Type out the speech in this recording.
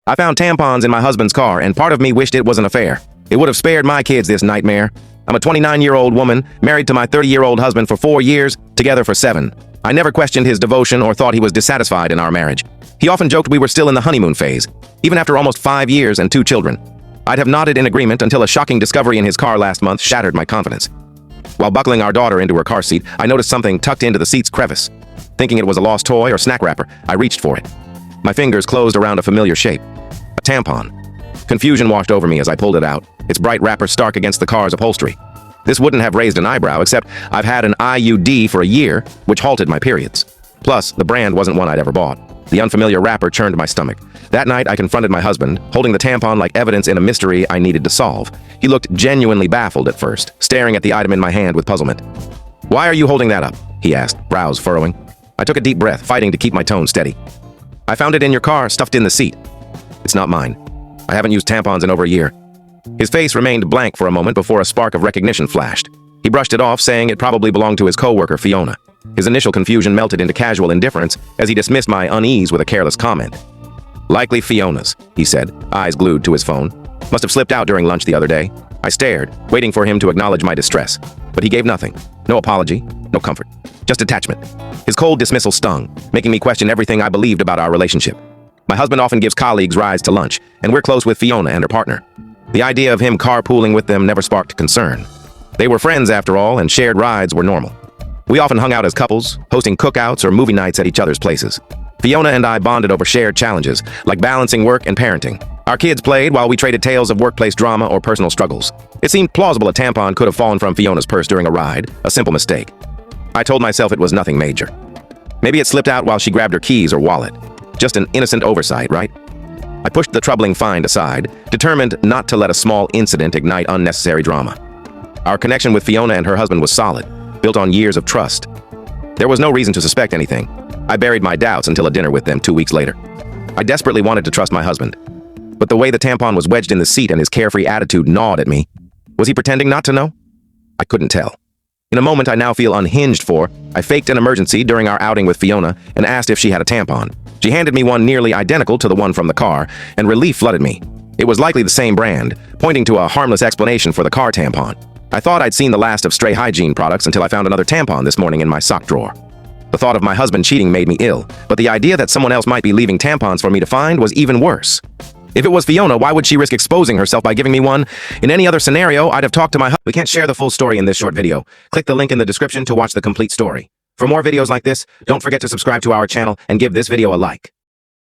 I found tampons in my husband's car, and part of me wished it was an affair. It would have spared my kids this nightmare. I'm a 29-year-old woman, married to my 30-year-old husband for 4 years, together for 7. I never questioned his devotion or thought he was dissatisfied in our marriage. He often joked we were still in the honeymoon phase, even after almost 5 years and 2 children. I'd have nodded in agreement until a shocking discovery in his car last month shattered my confidence. While buckling our daughter into her car seat, I noticed something tucked into the seat's crevice. Thinking it was a lost toy or snack wrapper, I reached for it. My fingers closed around a familiar shape. A tampon. Confusion washed over me as I pulled it out, its bright wrapper stark against the car's upholstery. This wouldn't have raised an eyebrow, except I've had an IUD for a year, which halted my periods. Plus, the brand wasn't one I'd ever bought. The unfamiliar wrapper churned my stomach. That night, I confronted my husband, holding the tampon like evidence in a mystery I needed to solve. He looked genuinely baffled at first, staring at the item in my hand with puzzlement. "Why are you holding that up?" he asked, brows furrowing. I took a deep breath, fighting to keep my tone steady. "I found it in your car, stuffed in the seat. It's not mine. I haven't used tampons in over a year." His face remained blank for a moment before a spark of recognition flashed. He brushed it off, saying it probably belonged to his coworker, Fiona. His initial confusion melted into casual indifference as he dismissed my unease with a careless comment. "Likely Fiona's," he said, eyes glued to his phone. "Must have slipped out during lunch the other day." I stared, waiting for him to acknowledge my distress. But he gave nothing. No apology, no comfort. Just detachment. His cold dismissal stung, making me question everything I believed about our relationship. My husband often gives colleagues rides to lunch, and we're close with Fiona and her partner. The idea of him carpooling with them never sparked concern. They were friends after all, and shared rides were normal. We often hung out as couples, hosting cookouts or movie nights at each other's places. Fiona and I bonded over shared challenges, like balancing work and parenting. Our kids played while we traded tales of workplace drama or personal struggles. It seemed plausible a tampon could have fallen from Fiona's purse during a ride, a simple mistake. I told myself it was nothing major. Maybe it slipped out while she grabbed her keys or wallet. Just an innocent oversight, right? I pushed the troubling find aside, determined not to let a small incident ignite unnecessary drama. Our connection with Fiona and her husband was solid, built on years of trust. There was no reason to suspect anything. I buried my doubts until a dinner with them 2 weeks later. I desperately wanted to trust my husband. But the way the tampon was wedged in the seat and his carefree attitude gnawed at me. Was he pretending not to know? I couldn't tell. In a moment I now feel unhinged for, I faked an emergency during our outing with Fiona and asked if she had a tampon. She handed me one nearly identical to the one from the car, and relief flooded me. It was likely the same brand, pointing to a harmless explanation for the car tampon. I thought I'd seen the last of stray hygiene products until I found another tampon this morning in my sock drawer. The thought of my husband cheating made me ill, but the idea that someone else might be leaving tampons for me to find was even worse. If it was Fiona, why would she risk exposing herself by giving me one? In any other scenario, I'd have talked to my husband. We can't share the full story in this short video. Click the link in the description to watch the complete story. For more videos like this, don't forget to subscribe to our channel and give this video a like.